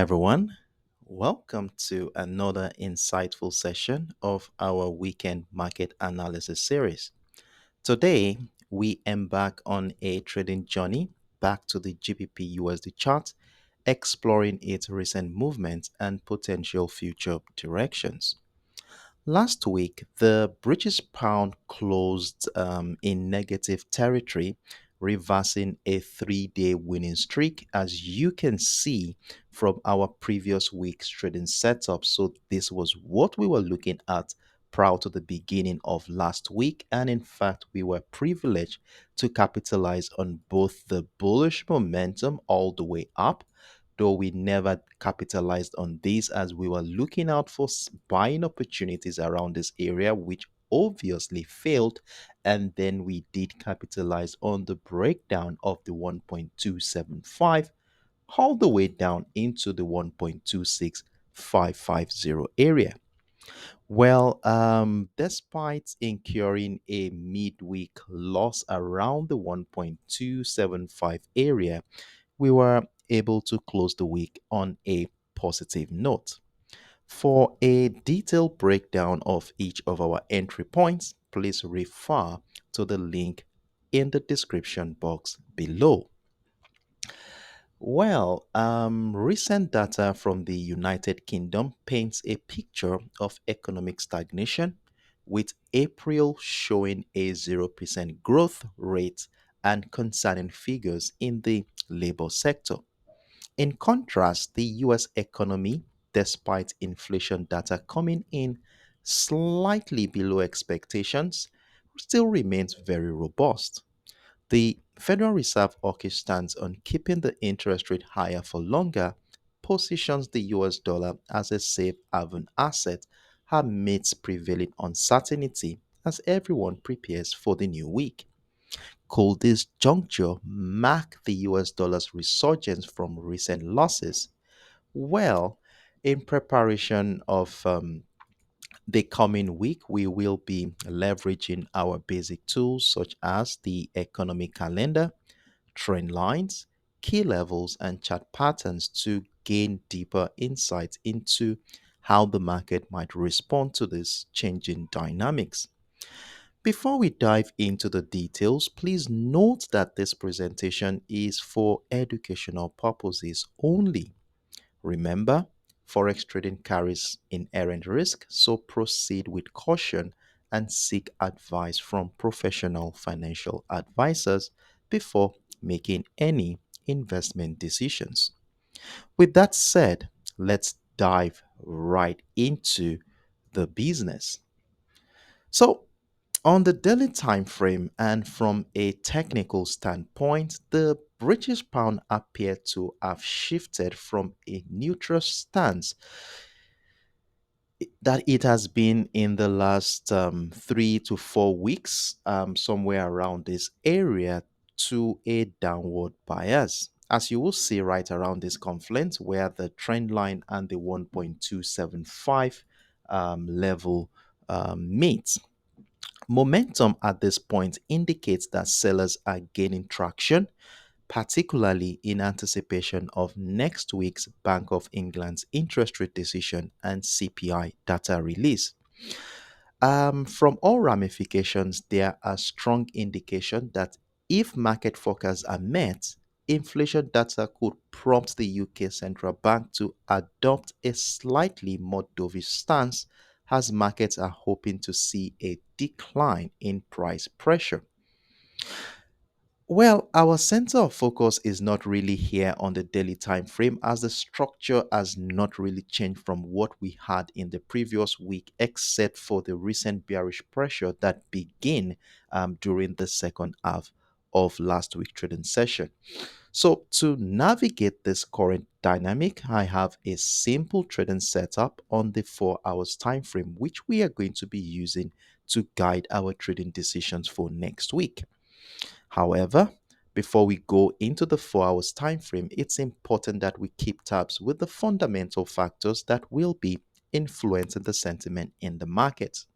Everyone. Welcome to another insightful session of our weekend market analysis series. Today, we embark on a trading journey back to the GBPUSD chart, exploring its recent movements and potential future directions. Last week, the British pound closed in negative territory, reversing a 3 day winning streak, as you can see from our previous week's trading setup. So, this was what we were looking at prior to the beginning of last week. And in fact, we were privileged to capitalize on both the bullish momentum all the way up, though we never capitalized on this as we were looking out for buying opportunities around this area, which obviously failed. And then we did capitalize on the breakdown of the 1.275 all the way down into the 1.26550 area. Despite incurring a midweek loss around the 1.275 area, we were able to close the week on a positive note. For a detailed breakdown of each of our entry points, please refer to the link in the description box below. Recent data from the United Kingdom paints a picture of economic stagnation, with April showing a 0% growth rate and concerning figures in the labor sector. In contrast, the US economy, despite inflation data coming in slightly below expectations, still remains very robust. The Federal Reserve Orchid stance on keeping the interest rate higher for longer positions the US dollar as a safe haven asset amidst prevailing uncertainty as everyone prepares for the new week. Could this juncture mark the US dollar's resurgence from recent losses? Well, in preparation of the coming week, we will be leveraging our basic tools such as the economic calendar, trend lines, key levels, and chart patterns to gain deeper insights into how the market might respond to these changing dynamics. Before we dive into the details, please note that this presentation is for educational purposes only. Remember, forex trading carries inherent risk, so proceed with caution and seek advice from professional financial advisors before making any investment decisions. With that said, let's dive right into the business. So, on the daily time frame and from a technical standpoint, the British pound appeared to have shifted from a neutral stance that it has been in the last 3 to 4 weeks, somewhere around this area, to a downward bias. As you will see right around this confluence, where the trend line and the 1.275 level meet. Momentum at this point indicates that sellers are gaining traction, particularly in anticipation of next week's Bank of England's interest rate decision and CPI data release. From all ramifications, there are strong indication that if market forecasts are met, inflation data could prompt the UK Central Bank to adopt a slightly more dovish stance as markets are hoping to see a decline in price pressure. Our center of focus is not really here on the daily time frame as the structure has not really changed from what we had in the previous week, except for the recent bearish pressure that began during the second half of last week's trading session. So, to navigate this current dynamic, I have a simple trading setup on the 4 hours time frame, which we are going to be using to guide our trading decisions for next week. However, before we go into the 4 hours time frame, it's important that we keep tabs with the fundamental factors that will be influencing the sentiment in the market.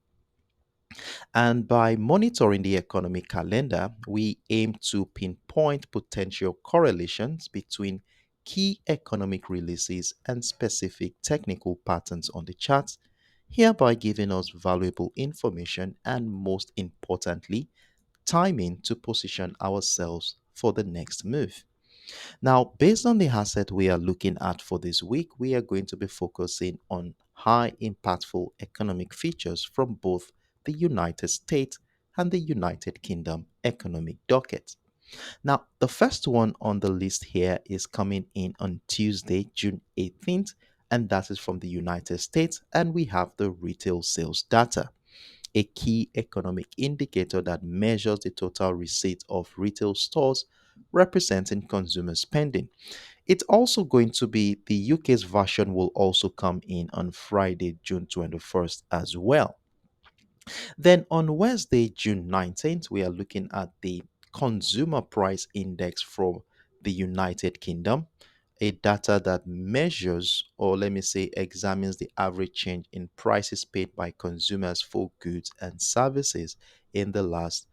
And by monitoring the economic calendar, we aim to pinpoint potential correlations between key economic releases and specific technical patterns on the charts, hereby giving us valuable information and, most importantly, timing to position ourselves for the next move. Now, based on the asset we are looking at for this week, we are going to be focusing on high impactful economic features from both the United States and the United Kingdom economic docket. Now, the first one on the list here is coming in on Tuesday, June 18th, and that is from the United States, and we have the retail sales data, a key economic indicator that measures the total receipt of retail stores representing consumer spending. It's also going to be the UK's version will also come in on Friday, June 21st as well. Then on Wednesday, June 19th, we are looking at the Consumer Price Index from the United Kingdom, a data that measures, or let me say, examines the average change in prices paid by consumers for goods and services in the last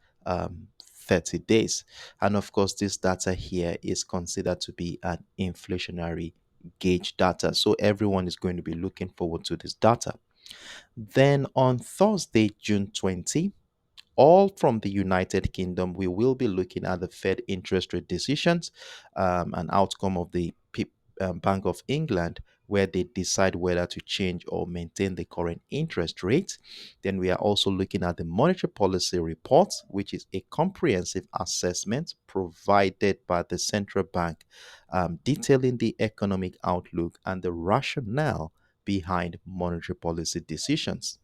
30 days. And of course, this data here is considered to be an inflationary gauge data. So everyone is going to be looking forward to this data. Then on Thursday, June 20, all from the United Kingdom, we will be looking at the Fed interest rate decisions, an outcome of the Bank of England, where they decide whether to change or maintain the current interest rate. Then we are also looking at the monetary policy report, which is a comprehensive assessment provided by the central bank, detailing the economic outlook and the rationale behind monetary policy decisions.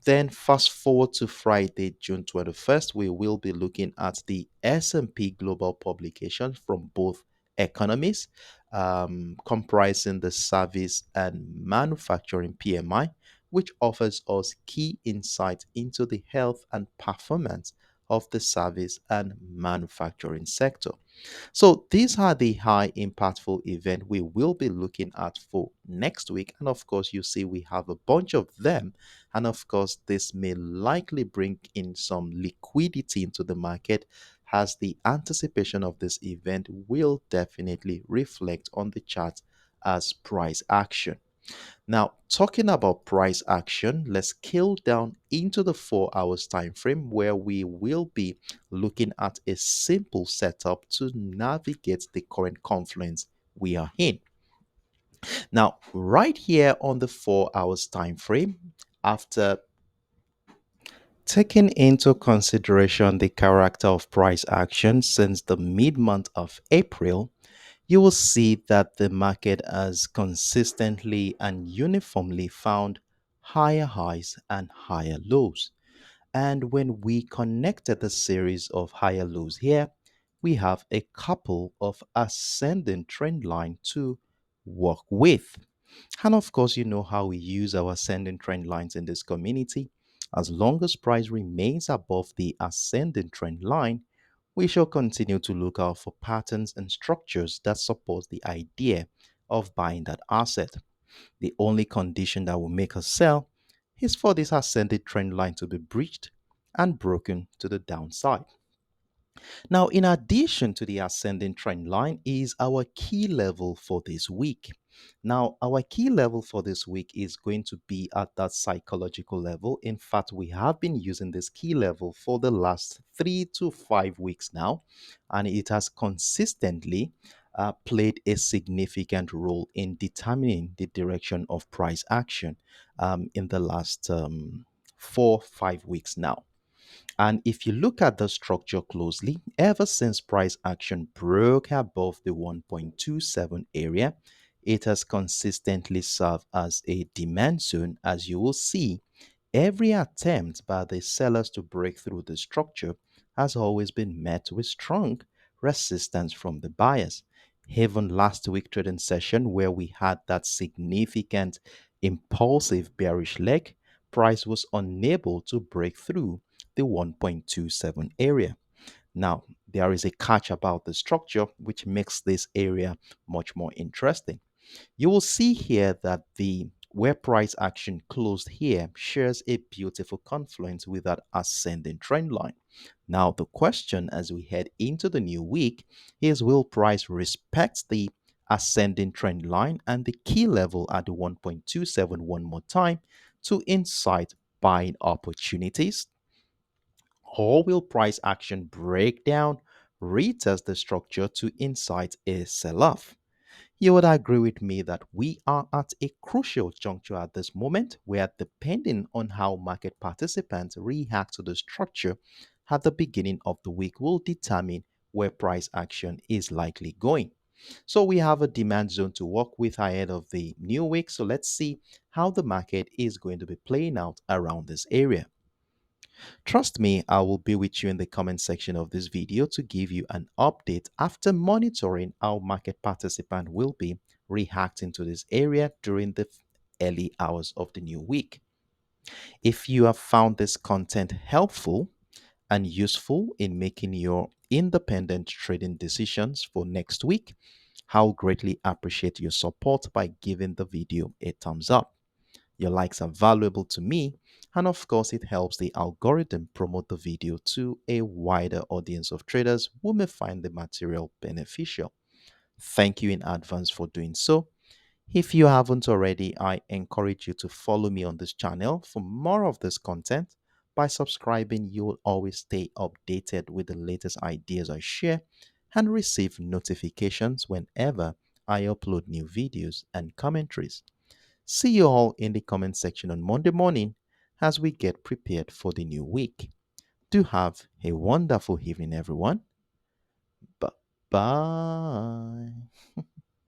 Then fast forward to Friday, June 21st, we will be looking at the S&P Global publications from both economies, comprising the service and manufacturing PMI, which offers us key insight into the health and performance of the service and manufacturing sector. So these are the high impactful event we will be looking at for next week. And of course, you see we have a bunch of them. And of course, this may likely bring in some liquidity into the market as the anticipation of this event will definitely reflect on the chart as price action. Now, talking about price action, let's scale down into the 4 hours time frame where we will be looking at a simple setup to navigate the current confluence we are in. Now, right here on the 4 hours time frame, after taking into consideration the character of price action since the mid month of April, you will see that the market has consistently and uniformly found higher highs and higher lows. And when we connected the series of higher lows here, we have a couple of ascending trend line to work with. And of course, you know how we use our ascending trend lines in this community. As long as price remains above the ascending trend line, we shall continue to look out for patterns and structures that support the idea of buying that asset. The only condition that will make us sell is for this ascending trend line to be breached and broken to the downside. Now, in addition to the ascending trend line, is our key level for this week. Now, our key level for this week is going to be at that psychological level. In fact, we have been using this key level for the last 3 to 5 weeks now, and it has consistently played a significant role in determining the direction of price action in the last 4 5 weeks now. And if you look at the structure closely, ever since price action broke above the 1.27 area, it has consistently served as a demand zone. As you will see, every attempt by the sellers to break through the structure has always been met with strong resistance from the buyers. Even last week trading session where we had that significant impulsive bearish leg, price was unable to break through the 1.27 area. Now, there is a catch about the structure which makes this area much more interesting. You will see here that the where price action closed here shares a beautiful confluence with that ascending trend line. Now, the question as we head into the new week is, will price respect the ascending trend line and the key level at the 1.27 one more time to incite buying opportunities? Or will price action break down, retest the structure to incite a sell off? You would agree with me that we are at a crucial juncture at this moment where, depending on how market participants react to the structure at the beginning of the week, will determine where price action is likely going. So, we have a demand zone to work with ahead of the new week. So, let's see how the market is going to be playing out around this area. Trust me, I will be with you in the comment section of this video to give you an update after monitoring how market participants will be reacting to this area during the early hours of the new week. If you have found this content helpful and useful in making your independent trading decisions for next week, I'll greatly appreciate your support by giving the video a thumbs up. Your likes are valuable to me, and of course, it helps the algorithm promote the video to a wider audience of traders who may find the material beneficial. Thank you in advance for doing so. If you haven't already, I encourage you to follow me on this channel for more of this content. By subscribing, you will always stay updated with the latest ideas I share and receive notifications whenever I upload new videos and commentaries. See you all in the comment section on Monday morning as we get prepared for the new week. Do have a wonderful evening, everyone. Bye bye.